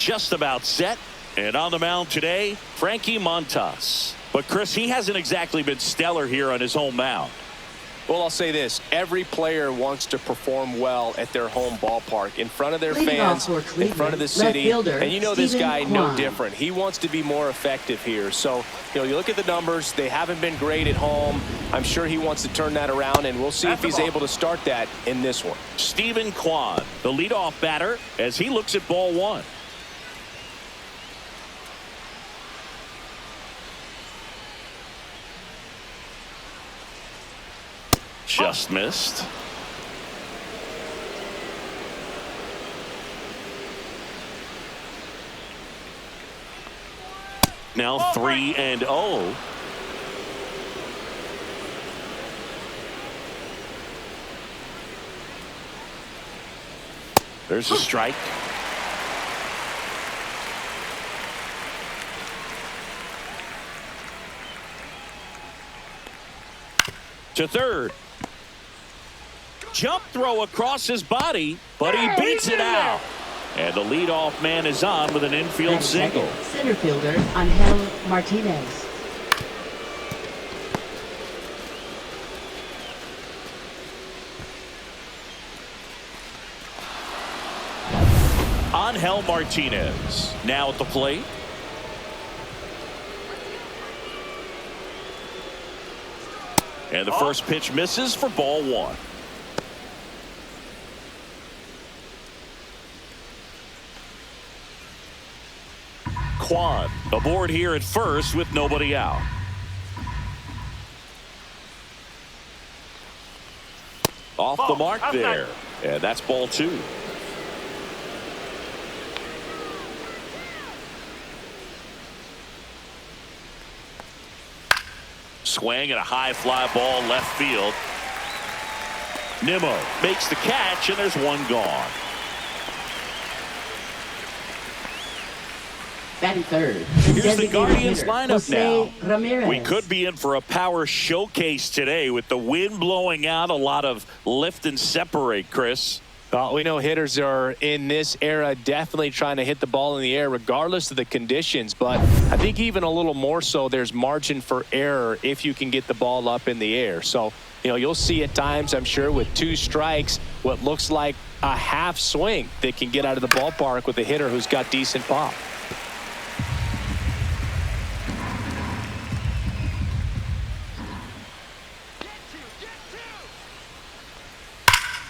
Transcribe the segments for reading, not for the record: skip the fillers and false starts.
just about set. And on the mound today, Frankie Montas. But Chris, he hasn't exactly been stellar here on his home mound. Well, I'll say this. Every player wants to perform well at their home ballpark, in front of their fans, in front of the city. And you know this guy, no different. He wants to be more effective here. So, you look at the numbers. They haven't been great at home. I'm sure he wants to turn that around, and we'll see if he's able to start that in this one. Steven Kwan, the leadoff batter, as he looks at ball one. Just missed. Now 3-0. There's a strike. To third. Jump throw across his body, but he beats it out. And the leadoff man is on with an infield single. Center fielder, Angel Martinez. Angel Martinez now at the plate. And the first pitch misses for ball one. Kwan aboard here at first with nobody out. Off the mark there. And that's ball two. Swing and a high fly ball left field. Nimmo makes the catch, and there's one gone. Batting third. Here's the Guardians lineup Jose now. Ramirez. We could be in for a power showcase today with the wind blowing out, a lot of lift and separate, Chris. We know hitters are in this era definitely trying to hit the ball in the air regardless of the conditions, but I think even a little more so there's margin for error if you can get the ball up in the air. So, you'll see at times, I'm sure, with two strikes, what looks like a half swing that can get out of the ballpark with a hitter who's got decent pop.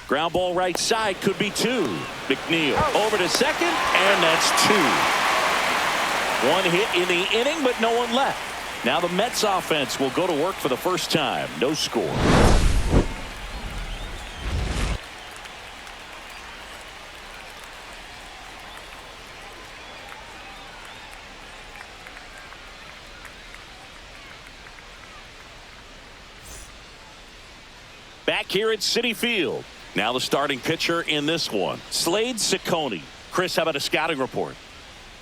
Ground ball right side, could be two. McNeil over to second, and that's two. One hit in the inning, but no one left. Now the Mets offense will go to work for the first time. No score. Back here at Citi Field. Now the starting pitcher in this one, Slade Ciccone. Chris, how about a scouting report?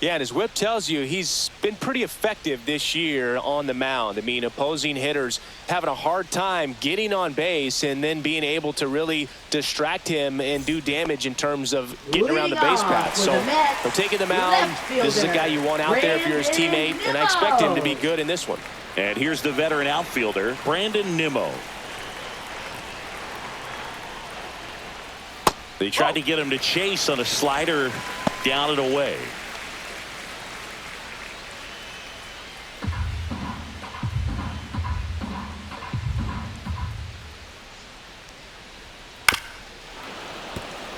Yeah, and his whip tells you he's been pretty effective this year on the mound. I mean, opposing hitters having a hard time getting on base and then being able to really distract him and do damage in terms of getting around the base path. So for taking the mound, this is a guy you want out there if you're his teammate, and I expect him to be good in this one. And here's the veteran outfielder, Brandon Nimmo. They tried to get him to chase on a slider down and away.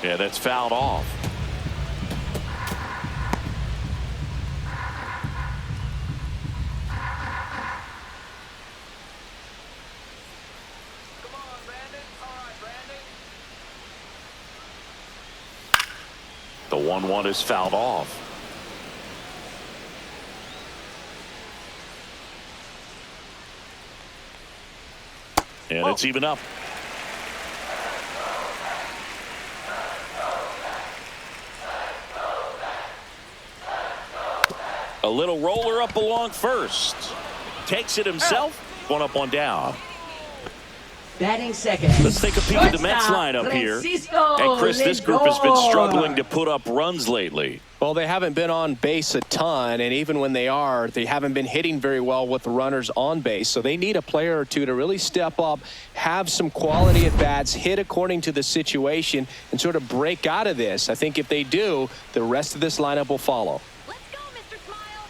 Yeah, that's fouled off. The 1-1 is fouled off. And it's even up. A little roller up along first. Takes it himself. One up, one down. Batting second. Let's take a peek at the Mets lineup here. And Chris, this group has been struggling to put up runs lately. Well, they haven't been on base a ton, and even when they are, they haven't been hitting very well with the runners on base. So they need a player or two to really step up, have some quality at bats, hit according to the situation, and sort of break out of this. I think if they do, the rest of this lineup will follow. Let's go, Mr. Smile.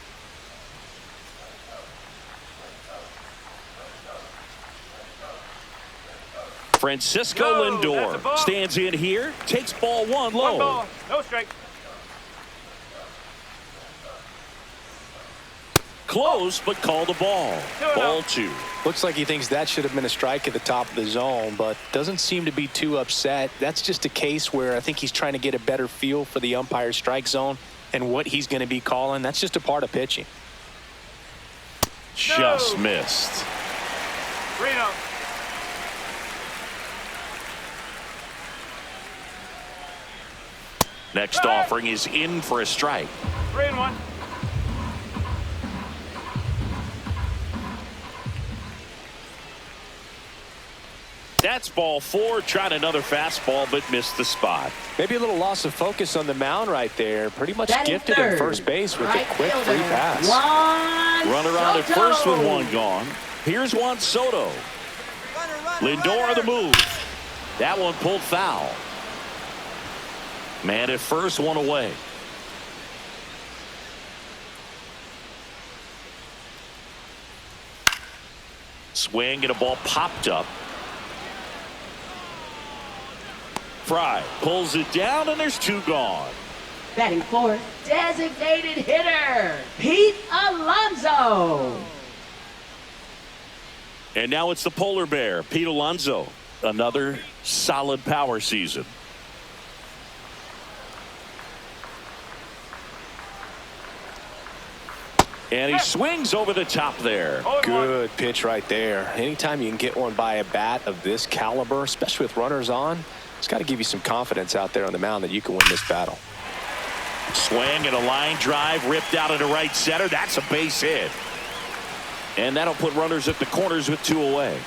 Francisco Lindor stands in here, takes ball one low. One ball, no strike. Close, but called a ball. Ball 2. Looks like he thinks that should have been a strike at the top of the zone, but doesn't seem to be too upset. That's just a case where I think he's trying to get a better feel for the umpire's strike zone and what he's going to be calling. That's just a part of pitching. Just missed. Reno. Next offering is in for a strike. 3-1. That's ball 4. Tried another fastball, but missed the spot. Maybe a little loss of focus on the mound right there. Pretty much Batting gifted third, at first base with right a quick free fielder, pass. Juan Runner on at Soto. first with one gone. Here's Juan Soto. Lindor the move. That one pulled foul. Man at first, one away. Swing and a ball popped up. Fry pulls it down and there's 2 gone. Batting fourth, designated hitter, Pete Alonso. And now it's the polar bear, Pete Alonso. Another solid power season. And he swings over the top there. Good pitch right there. Anytime you can get one by a bat of this caliber, especially with runners on, it's got to give you some confidence out there on the mound that you can win this battle. Swing and a line drive ripped out into right center. That's a base hit. And that'll put runners at the corners with 2 away.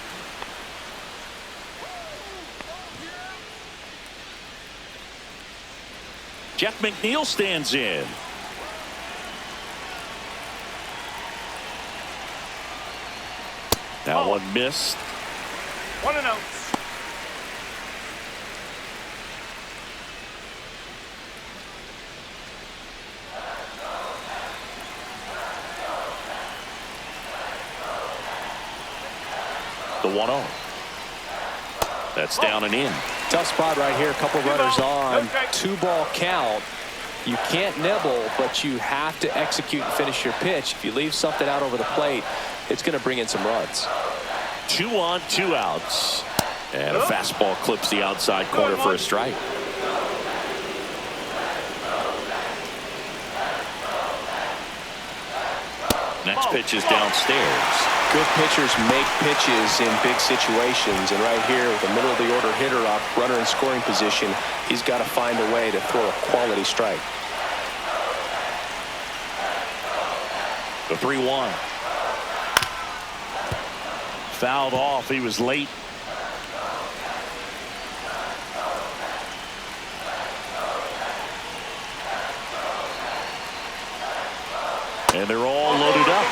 Jeff McNeil stands in. That one missed. 1-0. The 1-0. That's down and in. Tough spot right here. A couple runners on. 2-ball count. You can't nibble, but you have to execute and finish your pitch. If you leave something out over the plate, it's going to bring in some runs. 2 on, 2 outs. And a fastball clips the outside corner for a strike. Next pitch is downstairs. Good pitchers make pitches in big situations, and right here with the middle of the order hitter up, runner in scoring position, he's got to find a way to throw a quality strike. The 3-1. Fouled off. He was late. And they're all loaded up.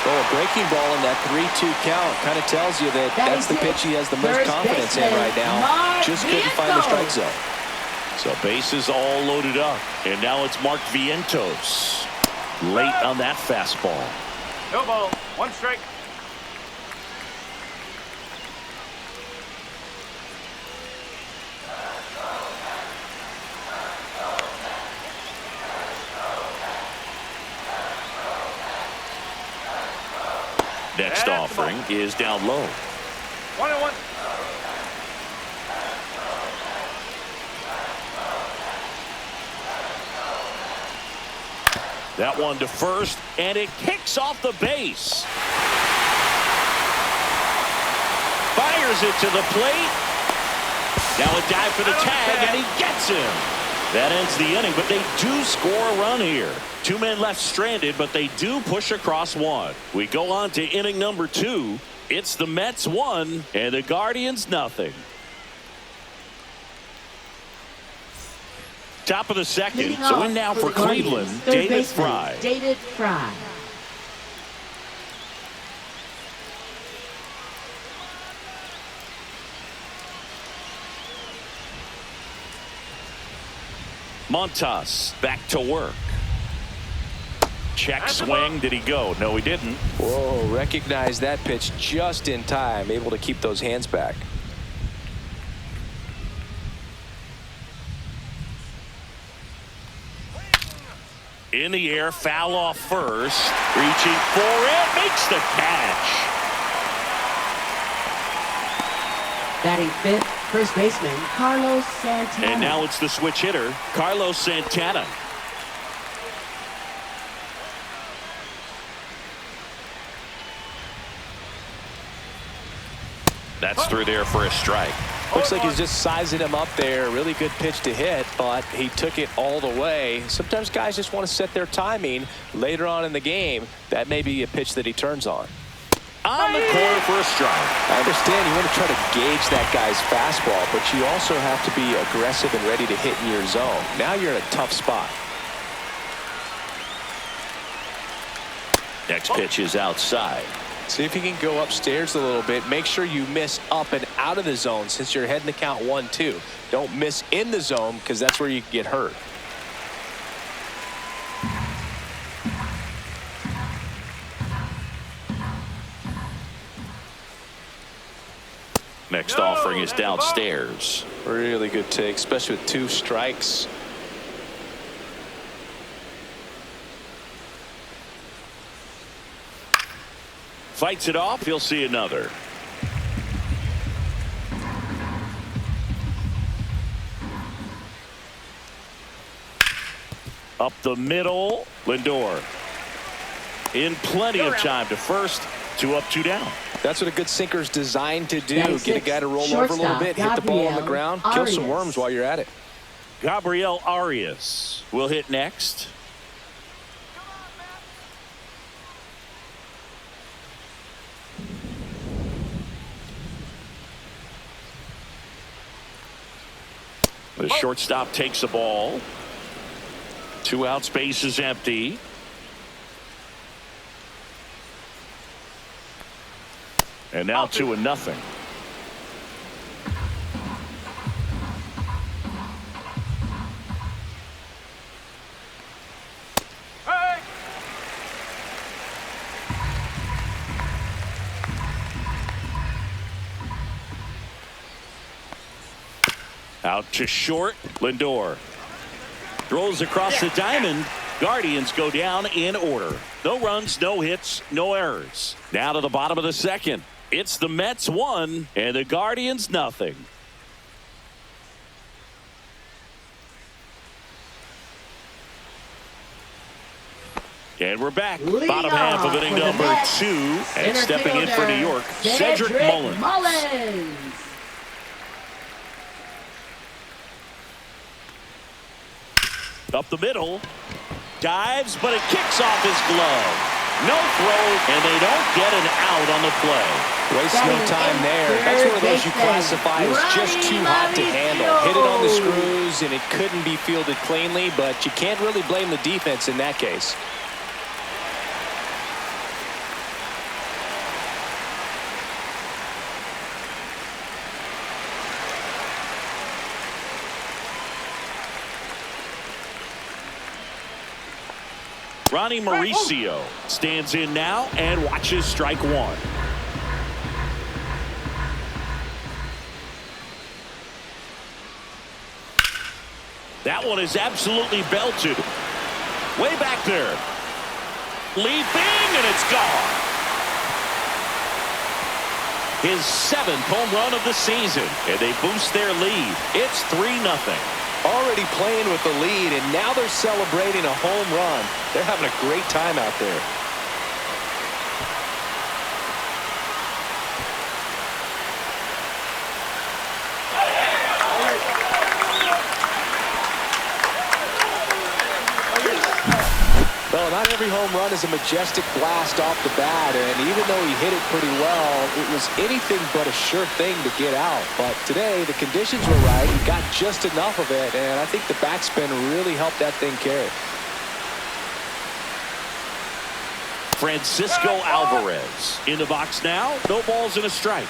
Well, a breaking ball in that 3-2 count kind of tells you that that's the pitch he has the most confidence in right now. Just couldn't find the strike zone. So bases all loaded up. And now it's Mark Vientos. Late on that fastball. No ball, 1 strike. Next offering is down low. 1-1. That one to first, and it kicks off the base. Fires it to the plate. Now a dive for the tag, and he gets him. That ends the inning, but they do score a run here. 2 men left stranded, but they do push across 1. We go on to inning number 2. It's the Mets 1 and the Guardians nothing. Top of the second. Leading So off in now for the Guardians, Cleveland, third David baseman, Fry. David Fry. Montas back to work. Check swing. Did he go? No, he didn't. Whoa, recognize that pitch just in time, able to keep those hands back. In the air, foul off first. Reaching for it, makes the catch. Batting fifth, first baseman, Carlos Santana. And now it's the switch hitter, Carlos Santana. That's through there for a strike. Looks like he's just sizing him up there. Really good pitch to hit, but he took it all the way. Sometimes guys just want to set their timing later on in the game. That may be a pitch that he turns on. On the corner for a strike. I understand you want to try to gauge that guy's fastball, but you also have to be aggressive and ready to hit in your zone. Now you're in a tough spot. Next pitch is outside. See if you can go upstairs a little bit. Make sure you miss up and out of the zone since you're heading to count 1-2. Don't miss in the zone because that's where you can get hurt. Next offering is downstairs. Really good take, especially with 2 strikes. Fights it off. He'll see another. Up the middle. Lindor. In plenty of time to first. 2 up, 2 down. That's what a good sinker's designed to do. Batting Get a guy to roll over a little bit, hit the ball on the ground, kill some worms while you're at it. Gabriel Arias will hit next. The shortstop takes the ball. 2 out, space is empty. And now 2-0. Out to short. Lindor throws across the diamond. Guardians go down in order. No runs, no hits, no errors. Now to the bottom of the second. It's the Mets 1 and the Guardians nothing. And we're back. Leading Bottom half of inning number 2. And stepping in for New York, Cedric Mullins. Up the middle. Dives, but it kicks off his glove. No throw, and they don't get an out on the play. Waste no time there. That's one of those you classify as just too hot to handle. Hit it on the screws, and it couldn't be fielded cleanly, but you can't really blame the defense in that case. Ronnie Mauricio stands in now and watches strike 1. That one is absolutely belted. Way back there. Leaping, and it's gone. His 7th home run of the season, and they boost their lead. It's 3-0. Already playing with the lead, and now they're celebrating a home run. They're having a great time out there. Well, an not every home run is a majestic blast off the bat, and even though he hit it pretty well, it was anything but a sure thing to get out. But today, the conditions were right. He got just enough of it, and I think the backspin really helped that thing carry. Francisco Alvarez in the box now. No balls and a strike.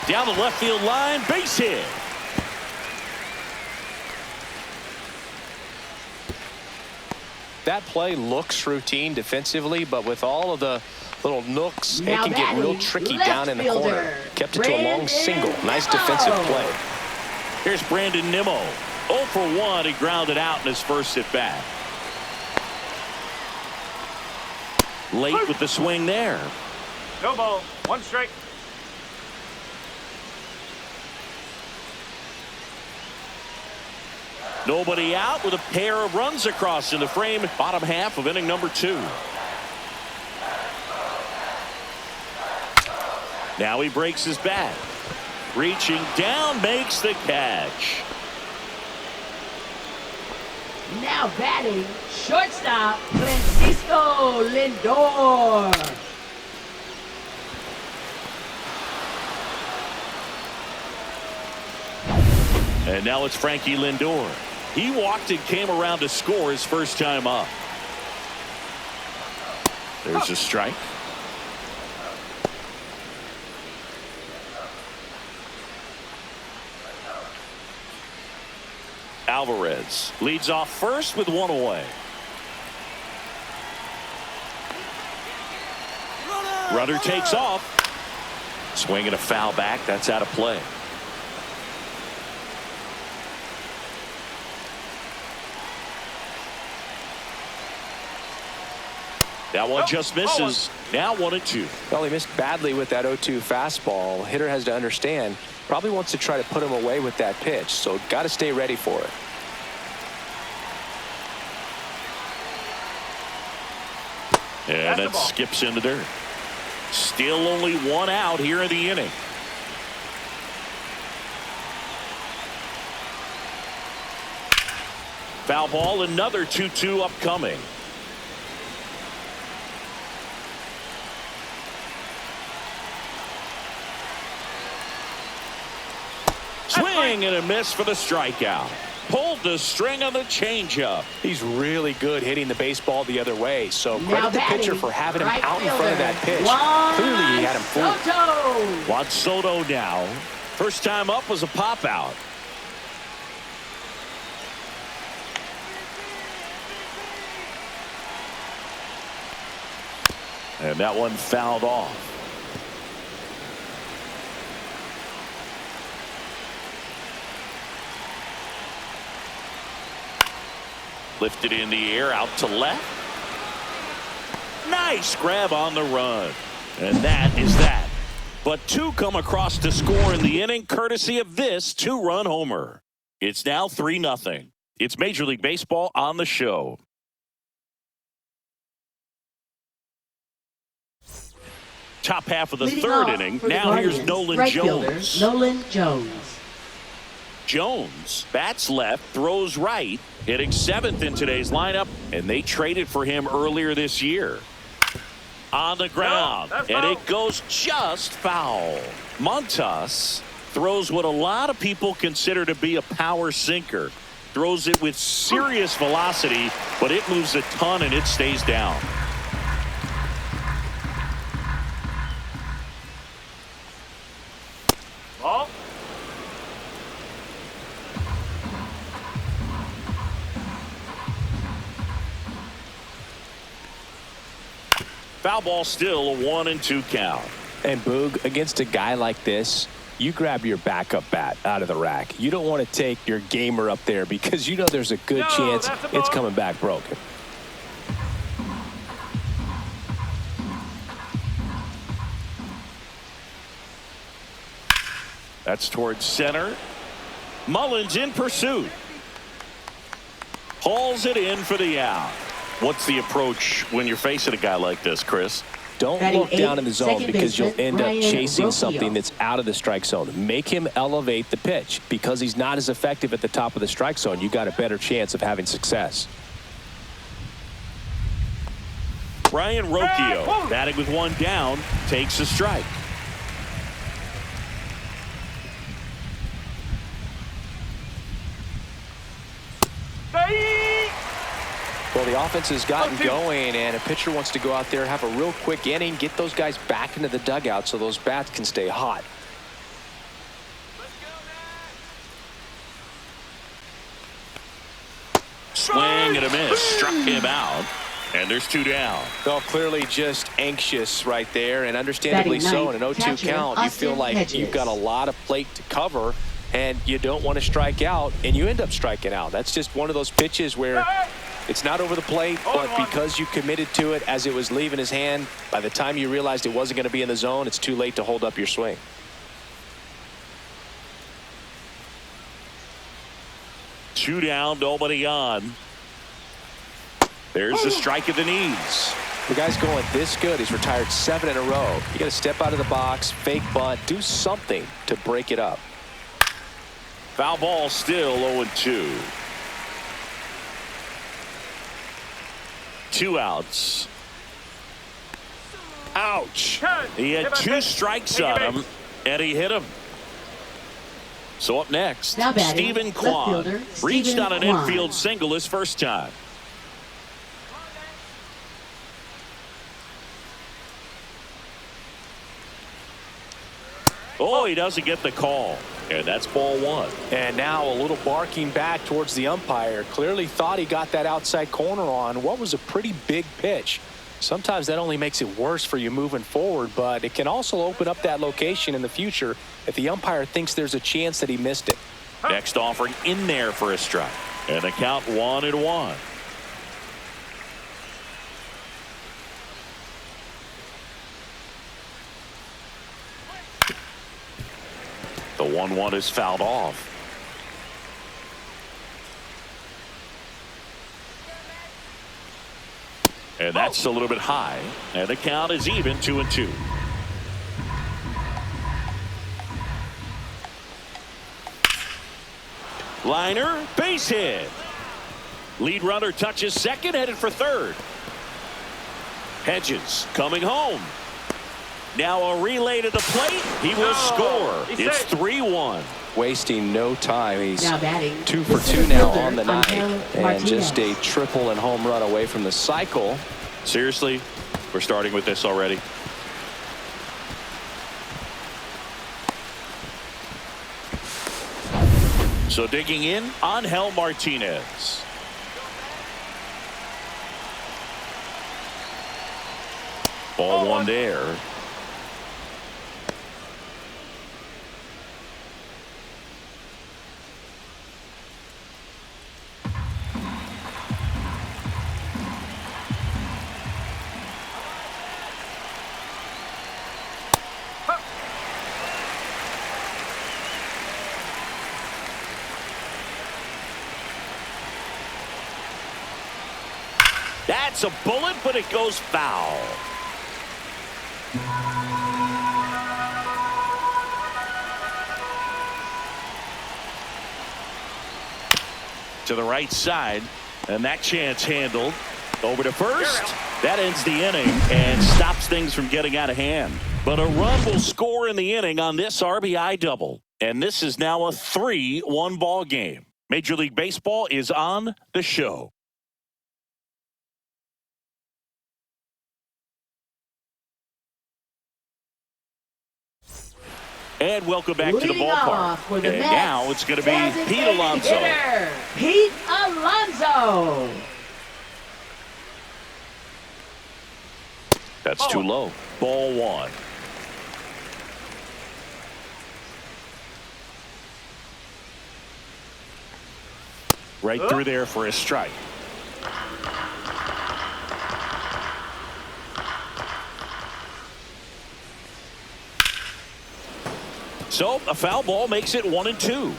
Down the left field line, base hit. That play looks routine defensively, but with all of the little nooks, it Now can get real tricky down in the corner. Kept it to a long single. Nice defensive play. Here's Brandon Nimmo. 0 for 1. He grounded out in his first at bat. Late with the swing there. No ball. 1 strike. Nobody out with a pair of runs across in the frame. Bottom half of inning number 2. Now he breaks his bat. Reaching down, makes the catch. Now batting, shortstop, Francisco Lindor. And now it's Frankie Lindor. He walked and came around to score his first time up. There's a strike. Alvarez leads off first with 1 away. Runner takes off. Swinging a foul back. That's out of play. That one just misses. Now 1-2. Well, he missed badly with that 0-2 fastball. Hitter has to understand, probably wants to try to put him away with that pitch, so got to stay ready for it. And that skips into dirt. Still only 1 out here in the inning. Foul ball, another 2-2 upcoming. Swing and a miss for the strikeout. Pulled the string on the changeup. He's really good hitting the baseball the other way, so credit the pitcher for having him out in front of that pitch. Clearly he had him fooled. Juan Soto now. First time up was a pop out. And that one fouled off. Lifted in the air out to left. Nice grab on the run. And that is that. But 2 come across to score in the inning courtesy of this 2-run homer. It's now 3-0. It's Major League Baseball on the show. Top half of the third inning. Now here's Nolan Jones. Nolan Jones. Jones bats left, throws right, hitting 7th in today's lineup, and they traded for him earlier this year. On the ground, and it goes just foul. Montas throws what a lot of people consider to be a power sinker. Throws it with serious velocity, but it moves a ton and it stays down. Ball. Foul ball, still a 1-2 count. And Boog, against a guy like this, you grab your backup bat out of the rack. You don't want to take your gamer up there because you know there's a good chance it's coming back broken. That's towards center. Mullins in pursuit. Hauls it in for the out. What's the approach when you're facing a guy like this, Chris? Don't look down in the zone because you'll end up chasing something that's out of the strike zone. Make him elevate the pitch. Because he's not as effective at the top of the strike zone, you got a better chance of having success. Brian Rocchio, batting with one down, takes a strike. Well, the offense has gotten going, and a pitcher wants to go out there, have a real quick inning, get those guys back into the dugout so those bats can stay hot. Swing and a miss. Struck him out. And there's two down. Well, clearly just anxious right there, and understandably so. In an 0-2 count, you feel like you've got a lot of plate to cover, and you don't want to strike out, and you end up striking out. That's just one of those pitches where it's not over the plate, but because you committed to it as it was leaving his hand, by the time you realized it wasn't going to be in the zone, it's too late to hold up your swing. Two down, nobody on. There's the strike at the knees. The guy's going this good. He's retired 7 in a row. You got to step out of the box, fake bunt, do something to break it up. Foul ball, still 0-2. 2 outs. Ouch. He had 2 strikes on him, and he hit him. So up next, Stephen Kwan reached on an infield single his first time. Oh, he doesn't get the call. And that's ball 1. And now a little barking back towards the umpire. Clearly thought he got that outside corner on what was a pretty big pitch. Sometimes that only makes it worse for you moving forward, but it can also open up that location in the future if the umpire thinks there's a chance that he missed it. Next offering in there for a strike. And the count 1-1. The 1-1 is fouled off. And that's a little bit high. And the count is even, 2-2. Liner, base hit. Lead runner touches second, headed for third. Hedges coming home. Now a relay to the plate. He will score. It's 3-1. Wasting no time. He's now batting 2 for 2 now on the night, and just a triple and home run away from the cycle. Seriously, we're starting with this already. So digging in, Angel Martinez. Ball 1 there. That's a bullet, but it goes foul. To the right side, and that chance handled. Over to first. That ends the inning and stops things from getting out of hand. But a run will score in the inning on this RBI double. And this is now a 3-1 ball game. Major League Baseball is on the show. And welcome back to the ballpark. And now it's going to be Pete Alonso. Pete Alonso. That's too low. Ball 1. Right through there for a strike. So a foul ball makes it 1-2.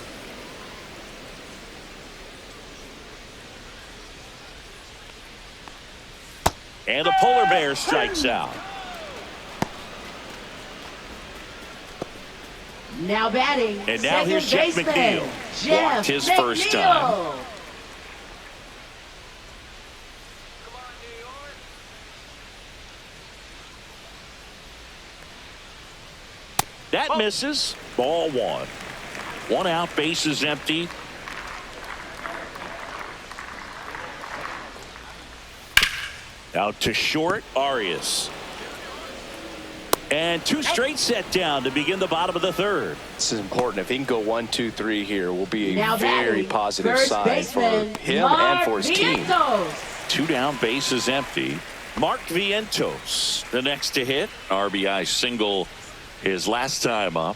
And the polar bear strikes out. Now batting. And now here's Jeff baseman, McNeil. Walked his first time. That misses. Ball one. One out, bases empty. Out to short, Arias. And two straight set down to begin the bottom of the third. This is important. If he can go 1, 2, 3 here, will be a now very positive sign baseman, for him and for his team. Two down, bases empty. Mark Vientos, the next to hit. RBI single his last time up.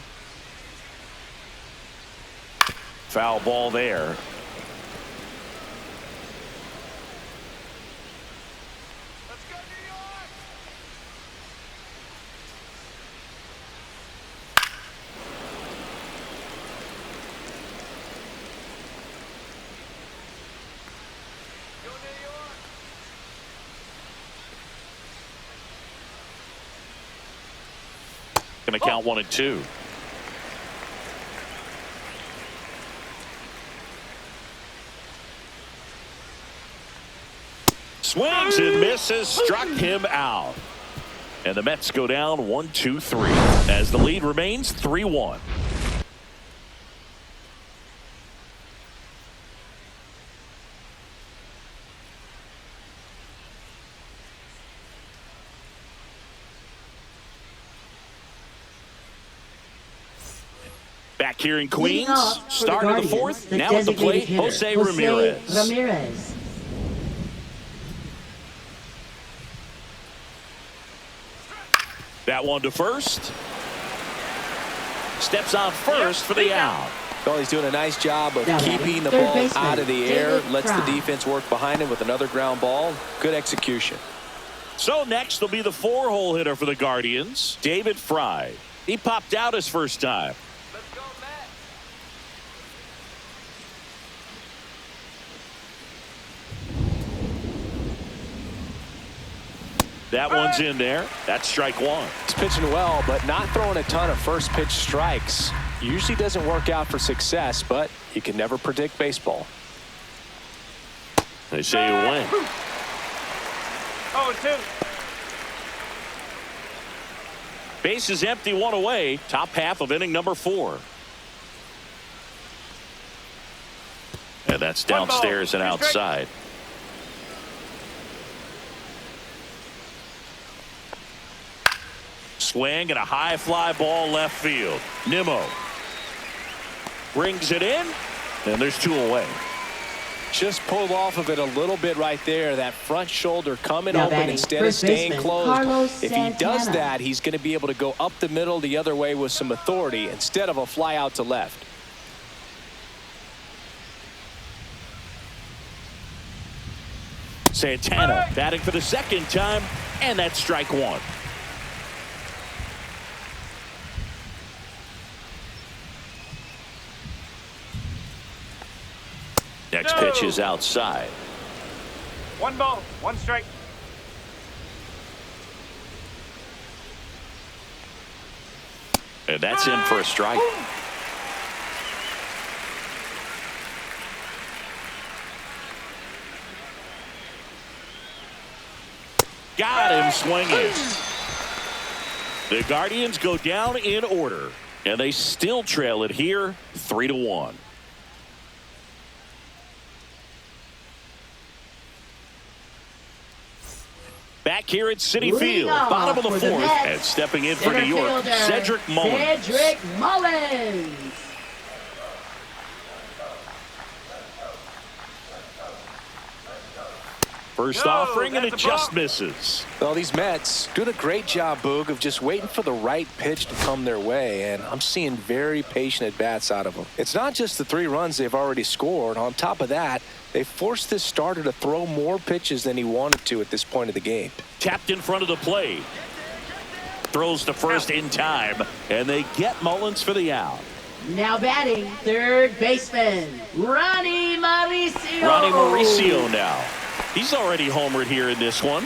Foul ball there. Going to count 1 and 2. Swings and misses, struck him out. And the Mets go down 1-2-3 as the lead remains 3-1. Back here in Queens, start of the fourth. Now at the plate, Jose Ramirez. That one to first. Steps on first for the out. Well, he's doing a nice job of keeping the ball out of the air. Lets the defense work behind him with another ground ball. Good execution. So next will be the 4-hole hitter for the Guardians, David Fry. He popped out his first time. That one's in there. That's strike one. He's pitching well, but not throwing a ton of first pitch strikes. Usually doesn't work out for success, but you can never predict baseball. They say you win. 0-2. Base is empty, one away. Top half of inning number 4. And that's downstairs and outside. Swing and a high fly ball left field. Nimmo brings it in, and there's 2 away. Just pulled off of it a little bit right there. That front shoulder coming open instead of staying closed. If he does that, he's going to be able to go up the middle the other way with some authority instead of a fly out to left. Santana batting for the second time, and that's strike one. Next pitch is outside. 1 ball, 1 strike. And that's in for a strike. Got him swinging. The Guardians go down in order, and they still trail it here 3-1. Back here at Citi Field, bottom of the fourth, and stepping in for New York, Cedric Mullins. First offering, and it just misses. Well, these Mets doing a great job, Boog, of just waiting for the right pitch to come their way, and I'm seeing very patient at-bats out of them. It's not just the 3 runs they've already scored. On top of that, they forced this starter to throw more pitches than he wanted to at this point of the game. Tapped in front of the plate. Throws to first in time, and they get Mullins for the out. Now batting, third baseman, Ronnie Mauricio. Ronnie Mauricio now. He's already homered here in this one.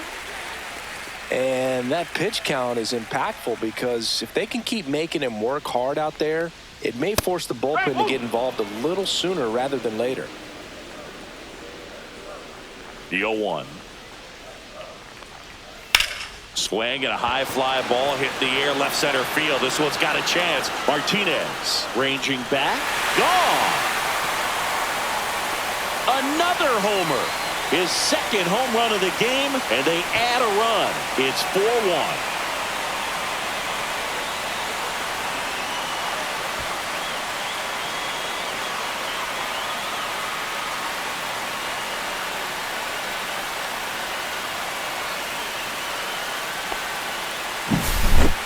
And that pitch count is impactful because if they can keep making him work hard out there, it may force the bullpen to get involved a little sooner rather than later. The 0-1. Swing and a high fly ball hit the air left center field. This one's got a chance. Martinez ranging back. Gone. Another homer. His second home run of the game, and they add a run. It's 4-1.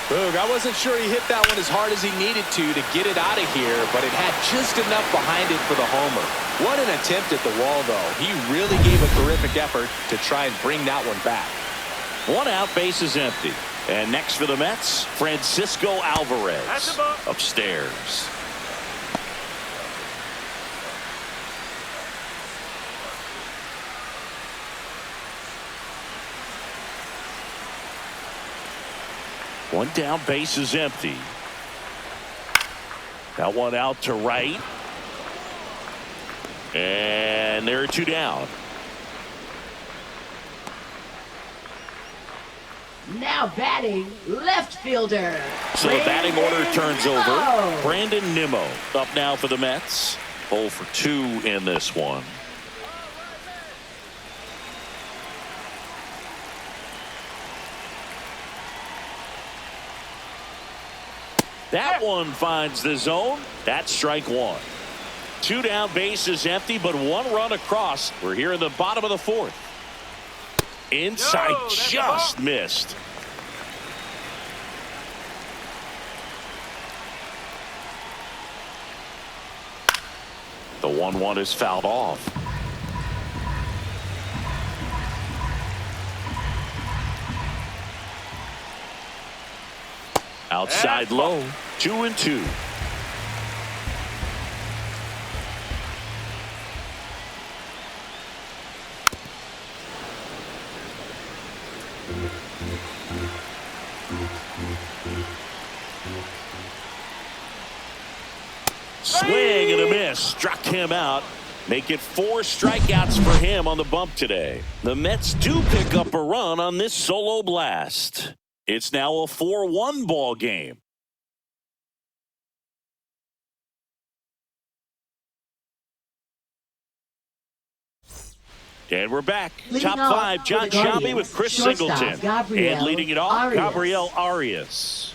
Boog, I wasn't sure he hit that one as hard as he needed to get it out of here, but it had just enough behind it for the homer. What an attempt at the wall, though. He really gave a terrific effort to try and bring that one back. 1 out, base is empty. And next for the Mets, Francisco Alvarez upstairs. One down, base is empty. That one out to right. And there are 2 down. Now batting, left fielder. So the batting order turns over. Nimmo. Brandon Nimmo up now for the Mets. 0 for 2 in this one. That one finds the zone. That's strike 1. 2 down, base is empty, but 1 run across. We're here in the bottom of the 4th. Inside, just missed. The 1-1 is fouled off. Outside low, 2-2. Swing and a miss, struck him out. Make it 4 strikeouts for him on the bump today. The Mets do pick up a run on this solo blast. It's now a 4-1 ball game. And we're back. Leading Top off 5, John for the Shelby Guardians, with Chris shortstop, Singleton. Gabriel And leading it off, Arias. Gabriel Arias.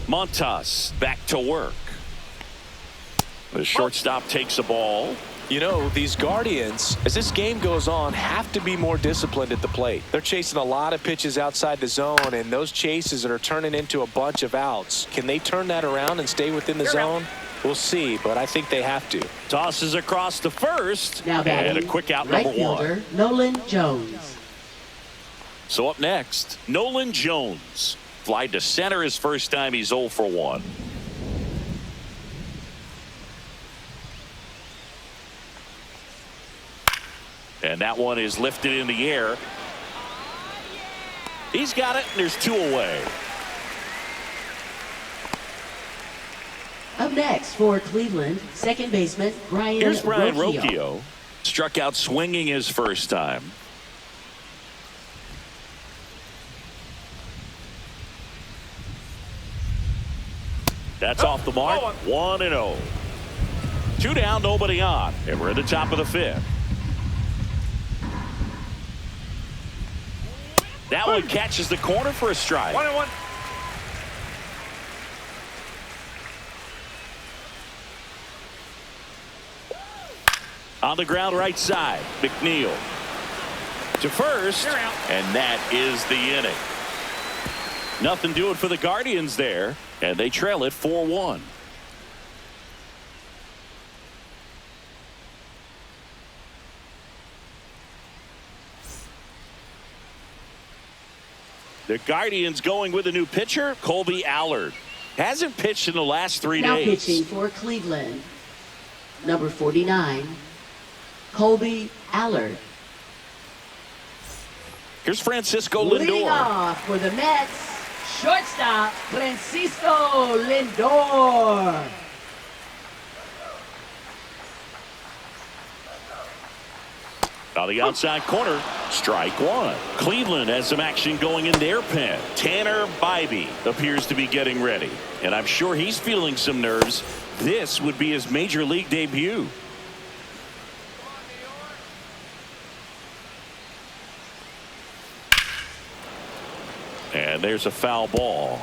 Montas back to work. The shortstop takes a ball. You know, these Guardians, as this game goes on, have to be more disciplined at the plate. They're chasing a lot of pitches outside the zone, and those chases are turning into a bunch of outs. Can they turn that around and stay within the zone? We'll see, but I think they have to. Tosses across to first. Now batting, And a quick out, right number 1. fielder, Nolan Jones. So up next, Nolan Jones. Fly to center his first time. He's 0 for 1. And that one is lifted in the air. He's got it, and there's 2 away. Up next for Cleveland, second baseman Brian Here's Brian Rocchio. Rocchio. Struck out swinging his first time. That's off the mark. 1-0. 2 down, nobody on. And we're at the top of the 5th. That one catches the corner for a strike. 1-1. On the ground right side, McNeil to first, and that is the inning. Nothing doing for the Guardians there, and they trail it 4-1. The Guardians going with a new pitcher, Colby Allard. Hasn't pitched in the last 3 Now days. pitching for Cleveland, number 49, Colby Allard. Here's Francisco Leading Lindor. off for the Mets, shortstop Francisco Lindor. On the outside corner, strike one. Cleveland has some action going in their pen. Tanner Bybee appears to be getting ready, and I'm sure he's feeling some nerves. This would be his major league debut. And there's a foul ball.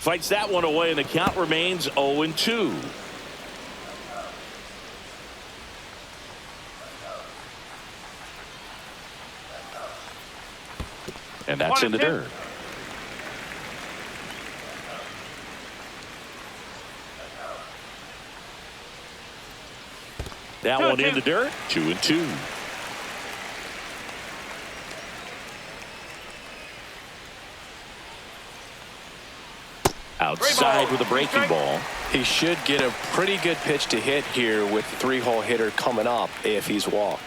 Fights that one away, and the count remains 0-2. And that's in the dirt. That one in the dirt, 2-2. Outside with a breaking ball. He should get a pretty good pitch to hit here with the 3-hole hitter coming up if he's walked.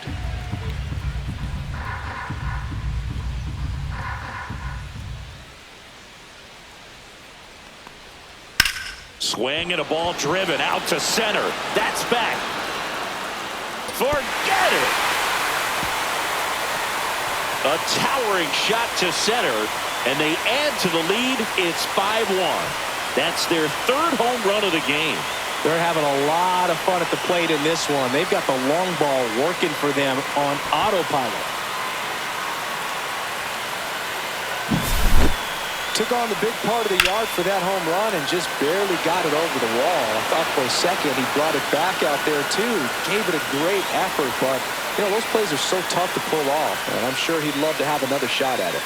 Swing and a ball driven out to center. That's back. Forget it. A towering shot to center, and they add to the lead. It's 5-1. That's their third home run of the game. They're having a lot of fun at the plate in this one. They've got the long ball working for them on autopilot. Took on the big part of the yard for that home run and just barely got it over the wall. I thought for a second he brought it back out there too. Gave it a great effort, but you know those plays are so tough to pull off, and I'm sure he'd love to have another shot at it.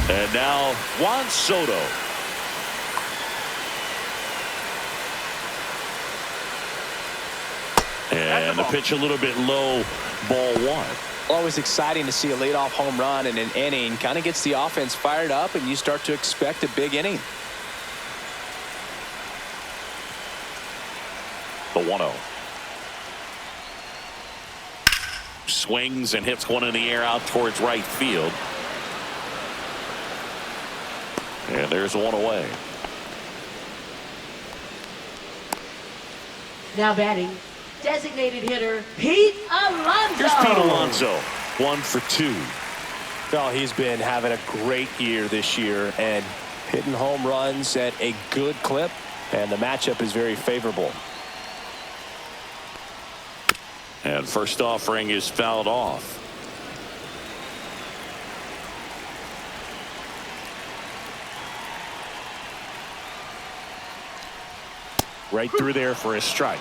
And now Juan Soto. And the pitch a little bit low, ball one. Always exciting to see a leadoff home run in an inning. Kind of gets the offense fired up, and you start to expect a big inning. The 1-0. Swings and hits one in the air out towards right field. And there's one away. Now batting, designated hitter Pete Alonso. Here's Pete Alonso, 1 for 2. Well, he's been having a great year this year and hitting home runs at a good clip, and the matchup is very favorable. And first offering is fouled off. Right through there for a strike.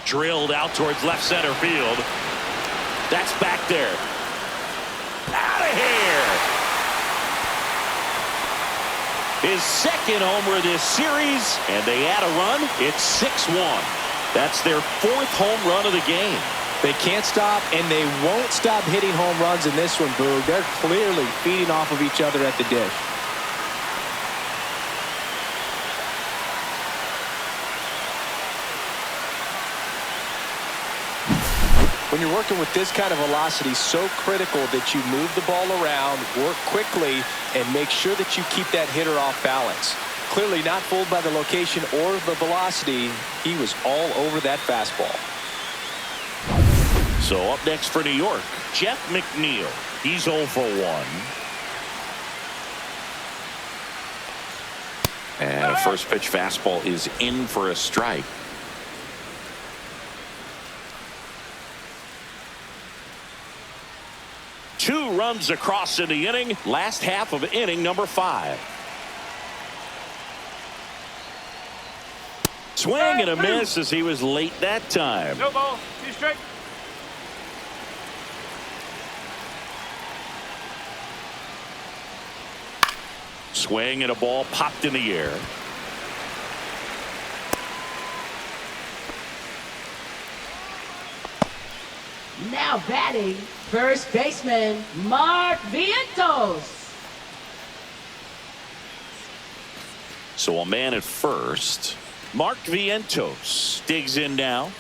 Drilled out towards left center field. That's back there. Out of here. His second homer this series, and they add a run. It's 6-1. That's their fourth home run of the game. They can't stop, and they won't stop hitting home runs in this one, Boog. They're clearly feeding off of each other at the dish. When you're working with this kind of velocity, so critical that you move the ball around, work quickly, and make sure that you keep that hitter off balance. Clearly not fooled by the location or the velocity. He was all over that fastball. So up next for New York, Jeff McNeil. He's 0 for 1. And a first pitch fastball is in for a strike. Two runs across in the inning. Last half of inning number 5. Swing and a miss as he was late that time. No ball, 2 strike. Swing and a ball popped in the air. Now batting, first baseman, Mark Vientos. So a man at first. Mark Vientos digs in now.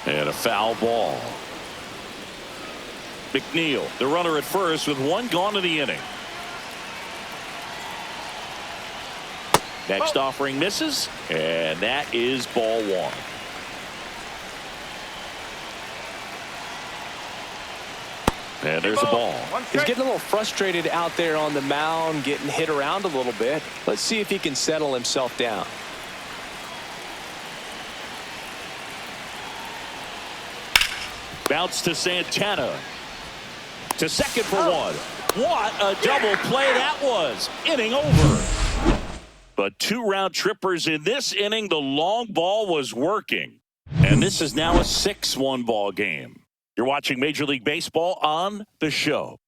And a foul ball. McNeil, the runner at first with one gone in the inning. Next offering misses, and that is ball one. And there's a ball. He's getting a little frustrated out there on the mound, getting hit around a little bit. Let's see if he can settle himself down. Bounce to Santana. To second for one. What a double play that was. Inning over. But two round trippers in this inning. The long ball was working. And this is now a 6-1 ball game. You're watching Major League Baseball on the show.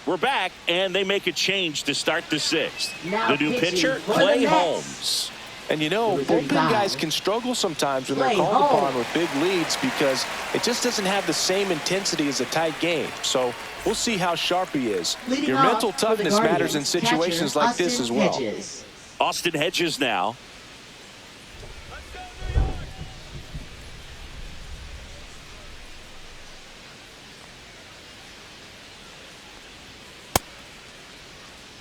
We're back, and they make a change to start the sixth. The new pitcher, Clay Holmes. And you know, bullpen guys can struggle sometimes when they're called upon with big leads because it just doesn't have the same intensity as a tight game. So we'll see how sharp he is. Your mental toughness matters in situations like this as well. Austin Hedges now.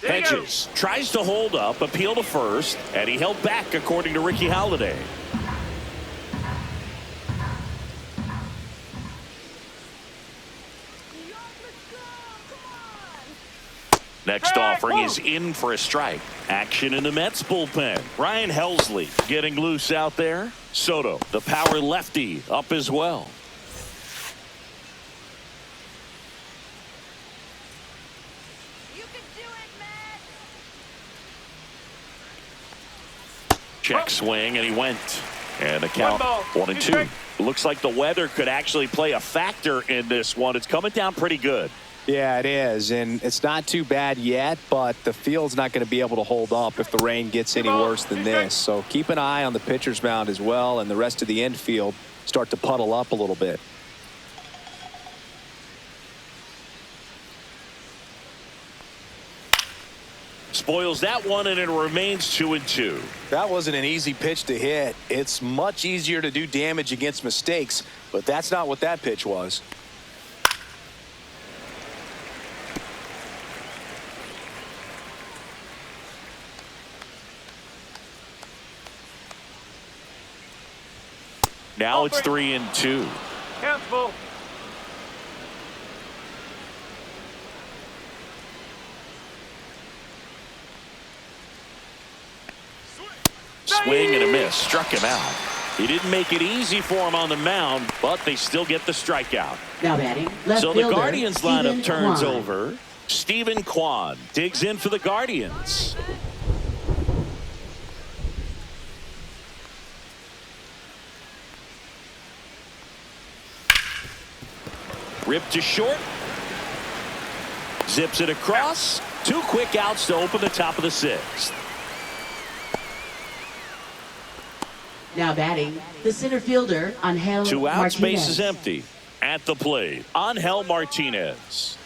Hedges tries to hold up, appeal to first, and he held back according to Ricky Halladay. Next offering is in for a strike. Action in the Mets bullpen. Ryan Helsley getting loose out there. Soto, the power lefty, up as well. Check swing, and he went. And the count 1-2. Looks like the weather could actually play a factor in this one. It's coming down pretty good. Yeah, it is, and it's not too bad yet, but the field's not going to be able to hold up if the rain gets any worse than this. So keep an eye on the pitcher's mound as well, and the rest of the infield start to puddle up a little bit. Spoils that one, and it remains 2-2. That wasn't an easy pitch to hit. It's much easier to do damage against mistakes, but that's not what that pitch was. Now it's 3-2. Cancel. Swing and a miss. Struck him out. He didn't make it easy for him on the mound, but they still get the strikeout. Now batting, left so fielder, the Guardians lineup turns Kwan. over. Stephen Kwan digs in for the Guardians. Ripped to short. Zips it across. Two quick outs to open the top of the sixth. Now batting, the center fielder, Angel Two outs, Martinez. base is empty. At the plate, Angel Martinez.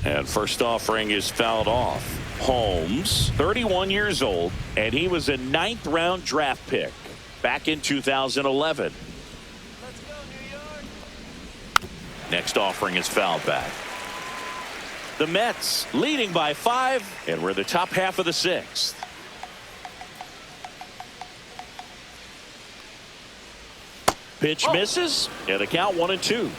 And first offering is fouled off. Holmes, 31 years old, and he was a 9th round draft pick back in 2011. Let's go, New York. Next offering is fouled back. The Mets leading by 5, and we're the top half of the sixth. Pitch misses, and the count 1-2.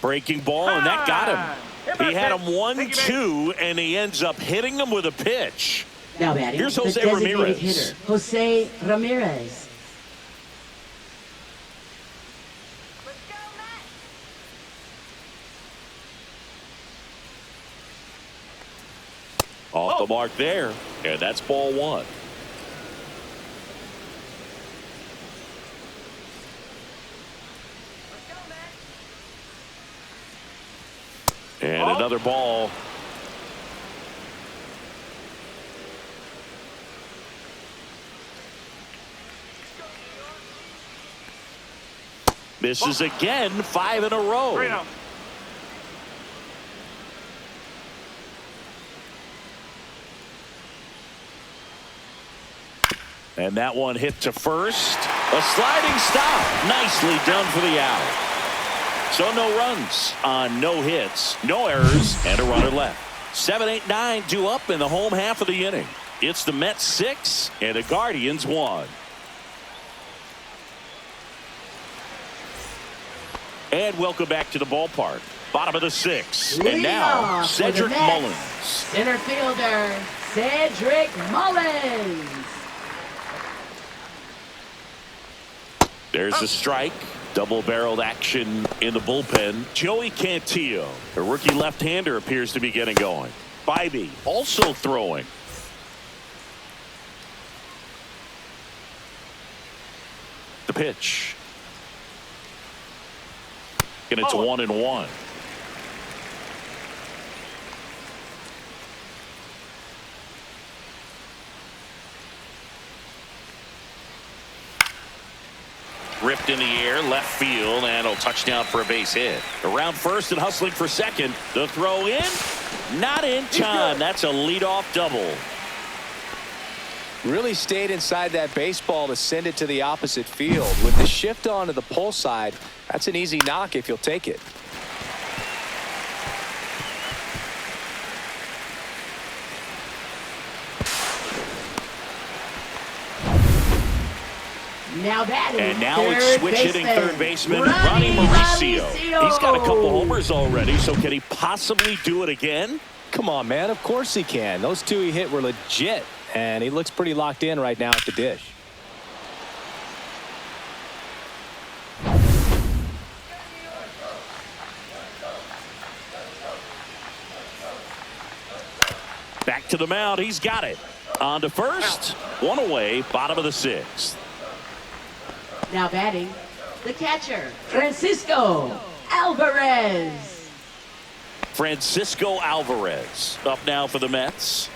Breaking ball, and that got him. He had him 1-2, and he ends up hitting him with a pitch. Now batting, Here's the Jose designated Ramirez. hitter, Jose Ramirez. Off the mark there, and that's ball one. And another ball. Misses again, 5 in a row. 3-0. And that one hit to first. A sliding stop. Nicely done for the out. So no runs on no hits, no errors, and a runner left. 7, 8, 9 due up in the home half of the inning. It's the Mets 6 and the Guardians 1. And welcome back to the ballpark. Bottom of the 6th. And now Cedric Mullins. Center fielder, Cedric Mullins. There's a strike. Double-barreled action in the bullpen. Joey Cantillo, the rookie left-hander, appears to be getting going. Bybee also throwing. The pitch. And it's 1-1. Ripped in the air, left field, and a touchdown for a base hit. Around first and hustling for second. The throw in, not in time. That's a leadoff double. Really stayed inside that baseball to send it to the opposite field. With the shift onto the pull side, that's an easy knock if you'll take it. Now batting, And now it's switch hitting third baseman Ronnie Mauricio. He's got a couple homers already, so can he possibly do it again? Come on, man. Of course he can. Those two he hit were legit, and he looks pretty locked in right now at the dish. Back to the mound. He's got it. On to first. One away. Bottom of the 6th. Now batting, the catcher, Francisco Alvarez. Francisco Alvarez up now for the Mets.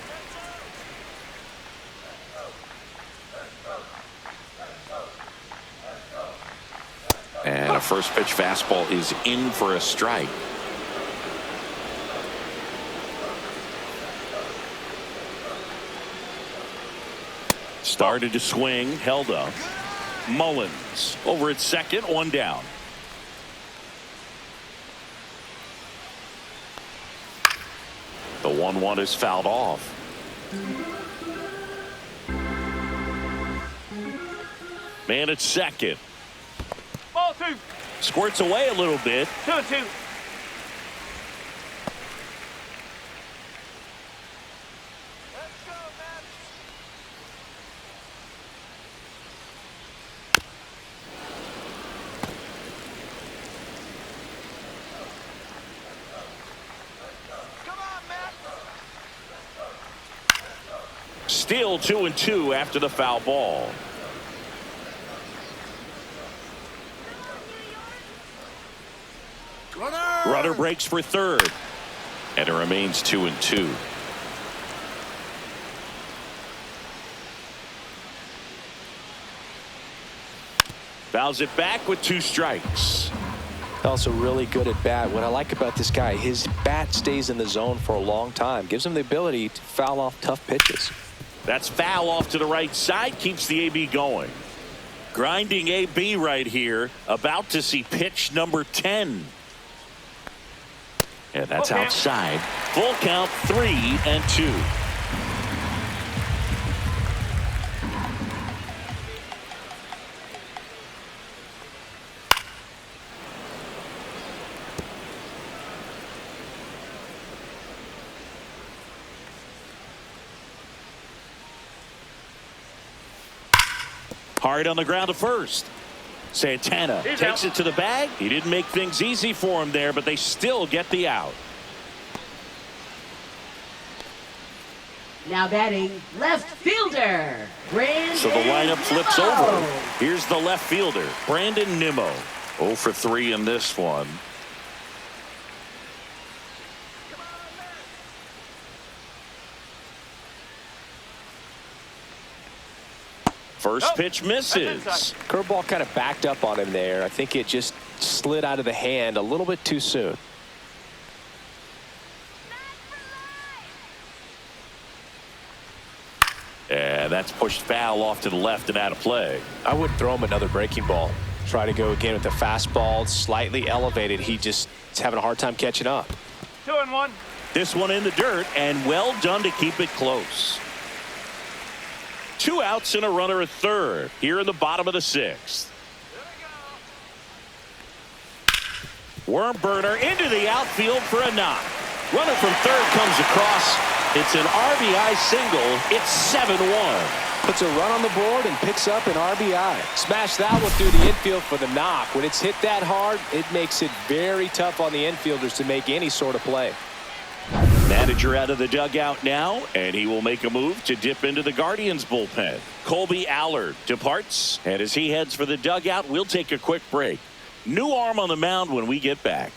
And a first pitch fastball is in for a strike. Started to swing, held up. Mullins over at second, one down. The 1-1 is fouled off. Man at second. Ball 2. Squirts away a little bit. 2-2. Still 2-2 after the foul ball. Runner breaks for third. And it remains 2-2. Fouls it back with 2 strikes. Also really good at bat. What I like about this guy, his bat stays in the zone for a long time. Gives him the ability to foul off tough pitches. That's foul off to the right side. Keeps the AB going. Grinding AB right here. About to see pitch number 10. And that's outside. Full count, 3-2. Hard on the ground to first. Santana takes it to the bag. He didn't make things easy for him there, but they still get the out. Now batting, left fielder, Brandon So the lineup flips Nimmo. over. Here's the left fielder, Brandon Nimmo. 0 for 3 in this one. First pitch misses. Curveball kind of backed up on him there. I think it just slid out of the hand a little bit too soon. And that's pushed foul off to the left and out of play. I would throw him another breaking ball. Try to go again with the fastball, slightly elevated. He just is having a hard time catching up. 2-1. This one in the dirt, and well done to keep it close. 2 outs and a runner at third here in the bottom of the 6th. Worm burner into the outfield for a knock. Runner from third comes across. It's an RBI single. It's 7-1. Puts a run on the board and picks up an RBI. Smash that one through the infield for the knock. When it's hit that hard, it makes it very tough on the infielders to make any sort of play. Manager out of the dugout now, and he will make a move to dip into the Guardians bullpen. Colby Allard departs, and as he heads for the dugout, we'll take a quick break. New arm on the mound when we get back.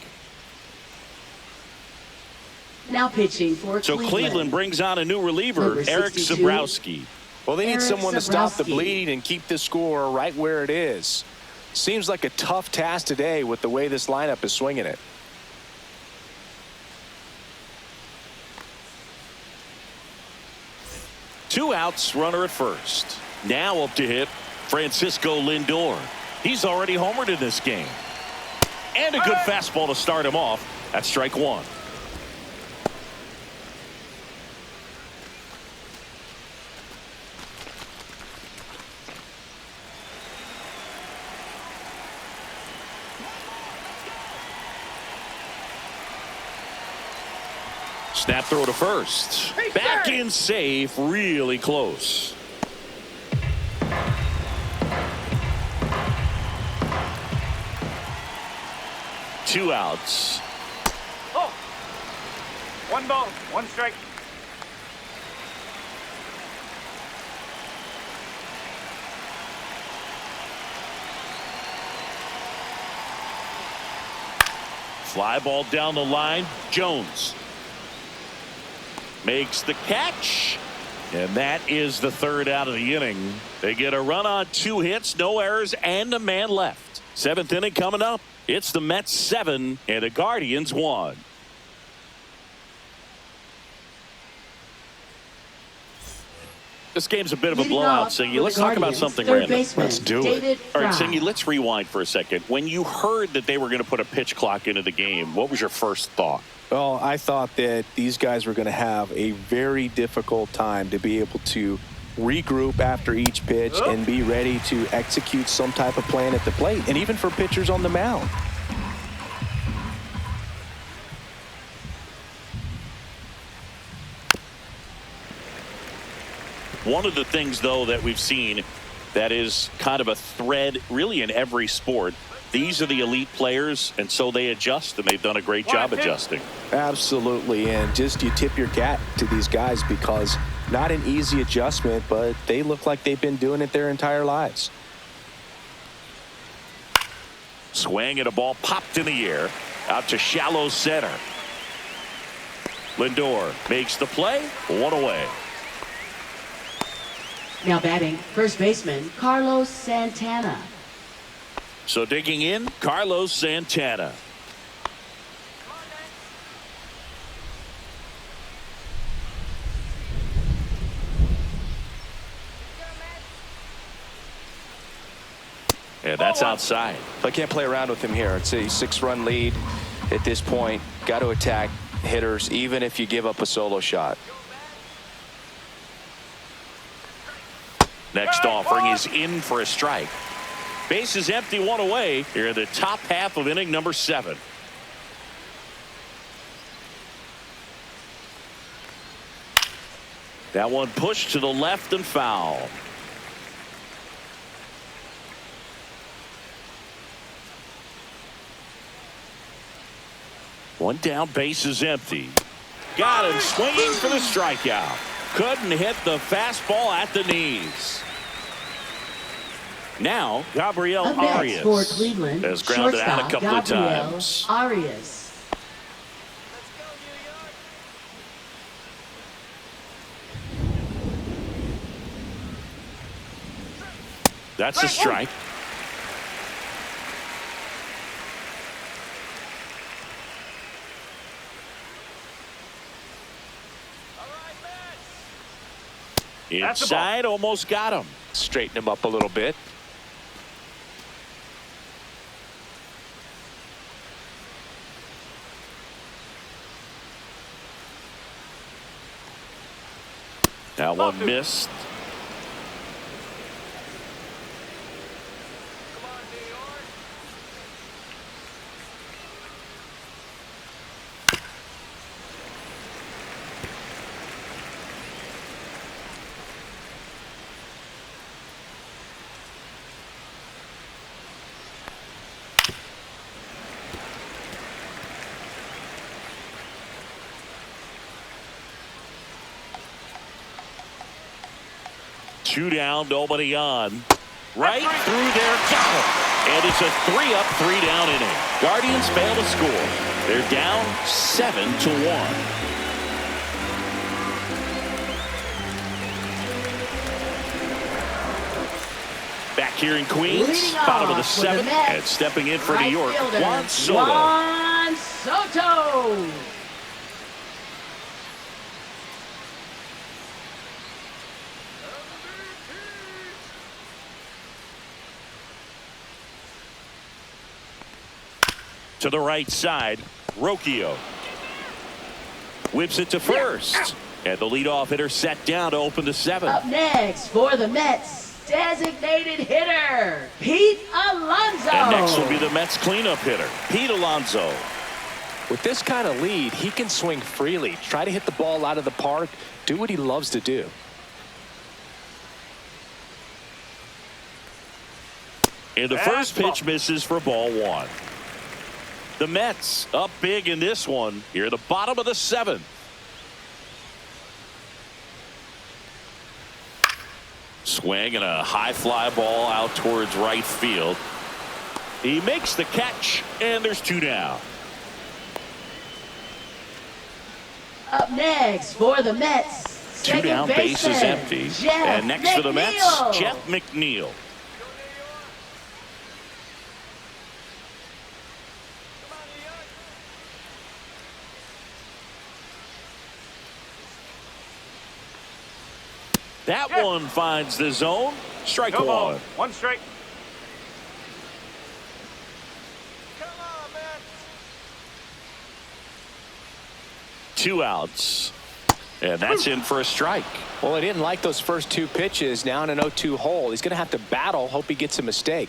Now pitching for So Cleveland brings on a new reliever, Number Eric 62. Zabrowski. Well, they need Eric someone to stop the Zabrowski. bleed and keep the score right where it is. Seems like a tough task today with the way this lineup is swinging it. Two outs, runner at first. Now up to hit Francisco Lindor. He's already homered in this game. And a good fastball to start him off. That's strike one. Snap throw to first. Back in safe, really close. Two outs. Oh. 1 ball, 1 strike. Fly ball down the line. Jones makes the catch, and that is the third out of the inning. They get a run on 2 hits, no errors, and a man left. 7th inning coming up. It's the Mets 7 and the Guardians 1. This game's a bit of a Leading blowout, off Singy. for Let's the talk about Guardians, something third random. baseman, Let's do David it. All right, Fry. Singy, let's rewind for a second. When you heard that they were going to put a pitch clock into the game, what was your first thought? Well, I thought that these guys were going to have a very difficult time to be able to regroup after each pitch and be ready to execute some type of plan at the plate, and even for pitchers on the mound. One of the things, though, that we've seen that is kind of a thread really in every sport, these are the elite players, and so they adjust, and they've done a great job adjusting. Absolutely, and just you tip your cap to these guys because not an easy adjustment, but they look like they've been doing it their entire lives. Swing and a ball popped in the air out to shallow center. Lindor makes the play, 1 away. Now batting, first baseman, Carlos Santana. So digging in, Carlos Santana. And that's outside. I can't play around with him here. It's a 6-run lead at this point. Got to attack hitters even if you give up a solo shot. Next offering is in for a strike. Base is empty, 1 away here in the top half of inning number 7. That one pushed to the left and foul. One down, base is empty. Got him swinging for the strikeout. Couldn't hit the fastball at the knees. Now, Gabriel Up next Arias for Cleveland, has grounded out a shortstop couple of Gabriel times. Arias. That's a strike. Inside, almost got him. Straighten him up a little bit. Now one missed. Two down, nobody on. Right through there, got him. And it's a 3-up, 3-down inning. Guardians fail to score. They're down 7-1. Back here in Queens, Leading bottom of the off with the 7th, Mets, and stepping in for right New York, fielder, Juan Soto. Juan Soto. To the right side, Rocchio whips it to first, and the leadoff hitter set down to open the 7th. Up next for the Mets, designated hitter, Pete Alonso. And next will be the Mets cleanup hitter, Pete Alonso. With this kind of lead, he can swing freely, try to hit the ball out of the park, do what he loves to do. And the first pitch misses for ball 1. The Mets up big in this one here at the bottom of the 7th. Swing and a high fly ball out towards right field. He makes the catch, and there's 2 down. Up next for the Mets, 2 second down, base is baseman, empty. Jeff And next for the Mets, McNeil. Jeff McNeil. That one finds the zone. Strike No ball. 1. One strike. 2 outs. And that's in for a strike. Well, he didn't like those first 2 pitches. Now in an 0-2 hole, he's going to have to battle, hope he gets a mistake.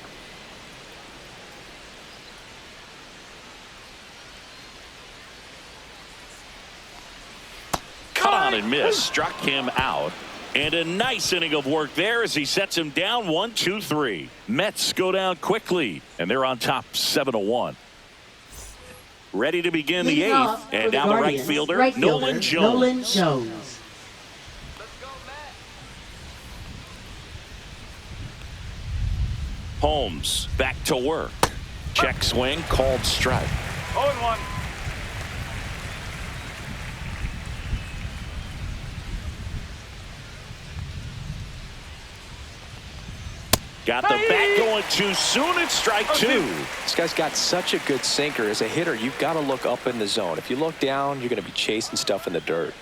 Cut on and miss. Struck him out. And a nice inning of work there as he sets him down 1-2-3. Mets go down quickly, and they're on top 7-1. Ready to begin the Leading 8th. off for And the now the right Guardians, fielder, Nolan Jones. Nolan Jones. Holmes back to work. Check swing, called strike. 0-1. Got the bat going too soon. It's strike 2. This guy's got such a good sinker. As a hitter, you've got to look up in the zone. If you look down, you're going to be chasing stuff in the dirt.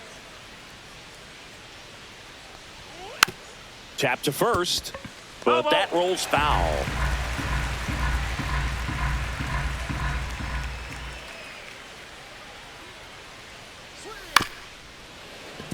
Tap to first, but that rolls foul.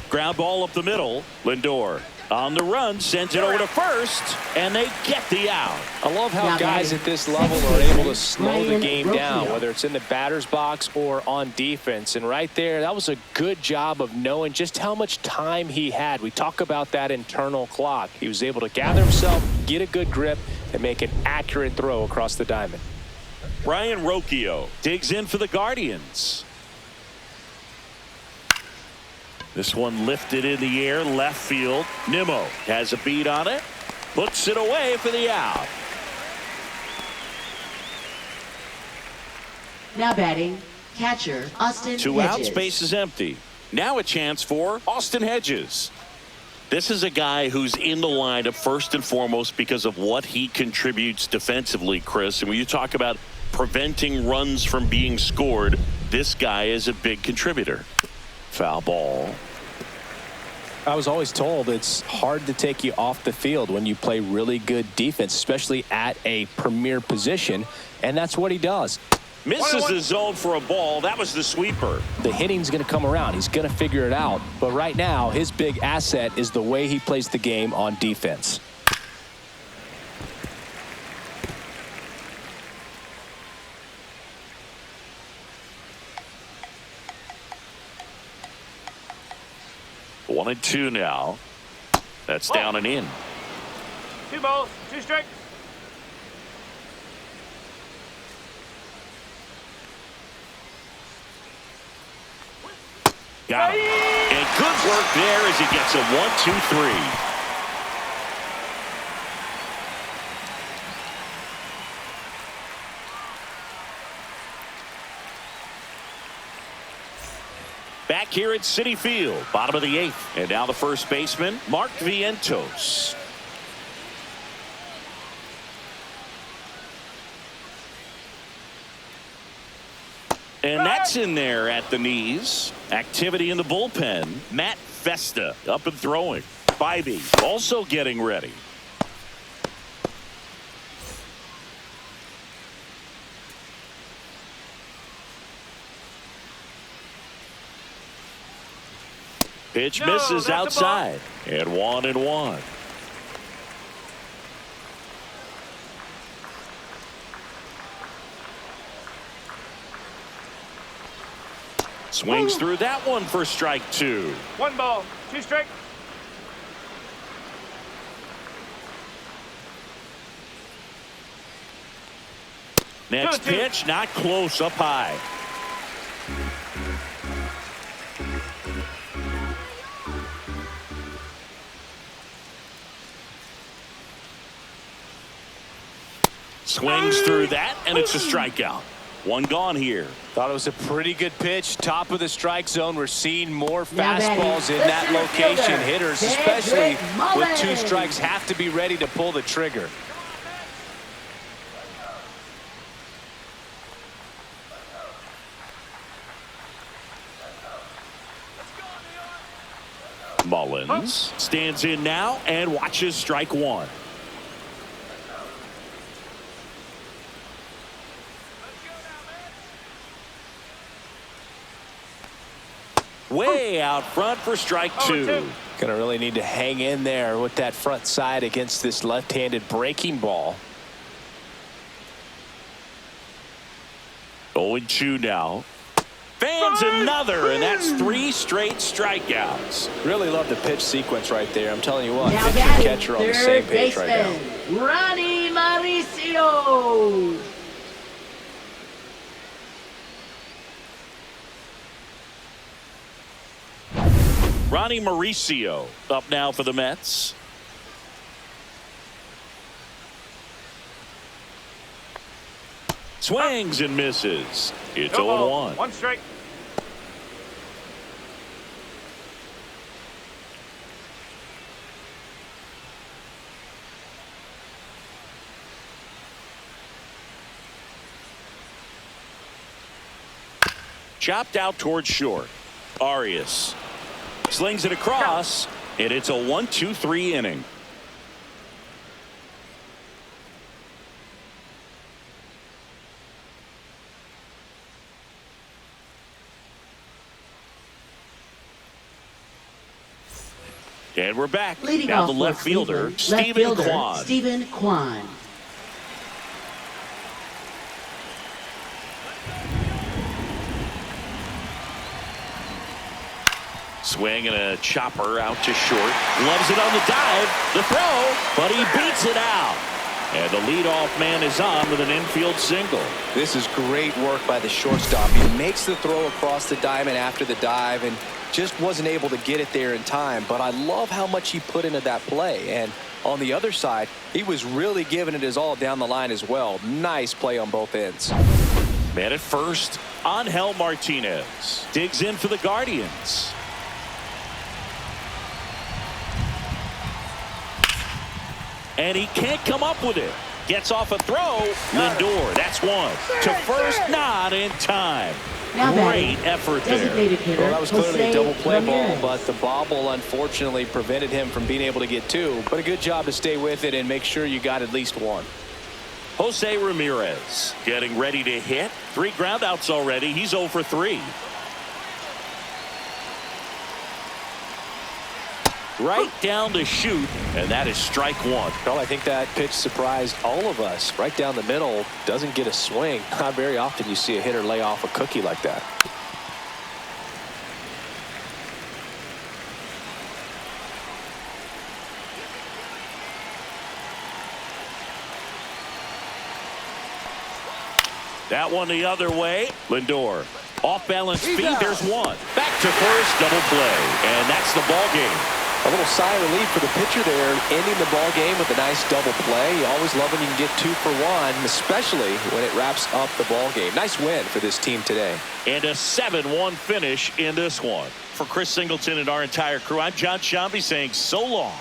Ground ball up the middle. Lindor on the run, sends it over to first, and they get the out. I love how Now guys batting at this level second are able to baseman, slow the Ryan game down, Rocchio. whether it's in the batter's box or on defense. And right there, that was a good job of knowing just how much time he had. We talk about that internal clock. He was able to gather himself, get a good grip, and make an accurate throw across the diamond. Ryan Rocchio digs in for the Guardians. This one lifted in the air, left field. Nimmo has a beat on it. Puts it away for the out. Now batting, catcher Austin Two Hedges. outs, base is empty. Now a chance for Austin Hedges. This is a guy who's in the lineup first and foremost because of what he contributes defensively, Chris. And when you talk about preventing runs from being scored, this guy is a big contributor. Foul ball. I was always told it's hard to take you off the field when you play really good defense, especially at a premier position, and that's what he does. Misses the zone for a ball. That was the sweeper. The hitting's going to come around. He's going to figure it out. But right now, his big asset is the way he plays the game on defense. One and two now. That's down and in. 2 balls, 2 strikes. Got him. And good work there as he gets a 1-2-3. Back here at Citi Field, bottom of the 8th. And now the first baseman, Mark Vientos. And that's in there at the knees. Activity in the bullpen. Matt Festa up and throwing. Spivey also getting ready. Pitch misses outside. And 1-1. Swings through that one for strike 2. 1 ball, 2 strikes. Next pitch, not close, up high. Swings through that, and it's a strikeout. One gone here. Thought it was a pretty good pitch. Top of the strike zone. We're seeing more fastballs in that location. Hitters, especially with 2 strikes, have to be ready to pull the trigger. Mullins stands in now and watches strike 1. Way out front for strike 2. Gonna really need to hang in there with that front side against this left-handed breaking ball. 0-2 now. Fans another, and that's 3 straight strikeouts. Really love the pitch sequence right there. I'm telling you what, Now pitcher and catcher on the same page right now. Ronnie Mauricio. Ronnie Mauricio up now for the Mets. Swings and misses. It's 0-1. 1 strike. Chopped out towards short. Arias slings it across, and it's a 1-2-3 inning. And we're back. Leading now off the left fielder, Stephen Kwan. Swing and a chopper out to short. Loves it on the dive. The throw, but he beats it out. And the leadoff man is on with an infield single. This is great work by the shortstop. He makes the throw across the diamond after the dive and just wasn't able to get it there in time. But I love how much he put into that play. And on the other side, he was really giving it his all down the line as well. Nice play on both ends. Man at first, Angel Martinez digs in for the Guardians. And he can't come up with it. Gets off a throw. Lindor, that's one. To first, not in time. Great effort there. Well, that was clearly a double play ball, but the bobble unfortunately prevented him from being able to get two. But a good job to stay with it and make sure you got at least one. Jose Ramirez getting ready to hit. 3 groundouts already. He's 0 for 3. Right down to shoot, and that is strike 1. Well, I think that pitch surprised all of us. Right down the middle, doesn't get a swing. Not very often you see a hitter lay off a cookie like that. That one the other way. Lindor, off balance feet. There's one. Back to first, double play, and that's the ball game. A little sigh of relief for the pitcher there, ending the ball game with a nice double play. You always love when you can get 2 for 1, especially when it wraps up the ball game. Nice win for this team today. And a 7-1 finish in this one. For Chris Singleton and our entire crew, I'm John Shambi saying so long.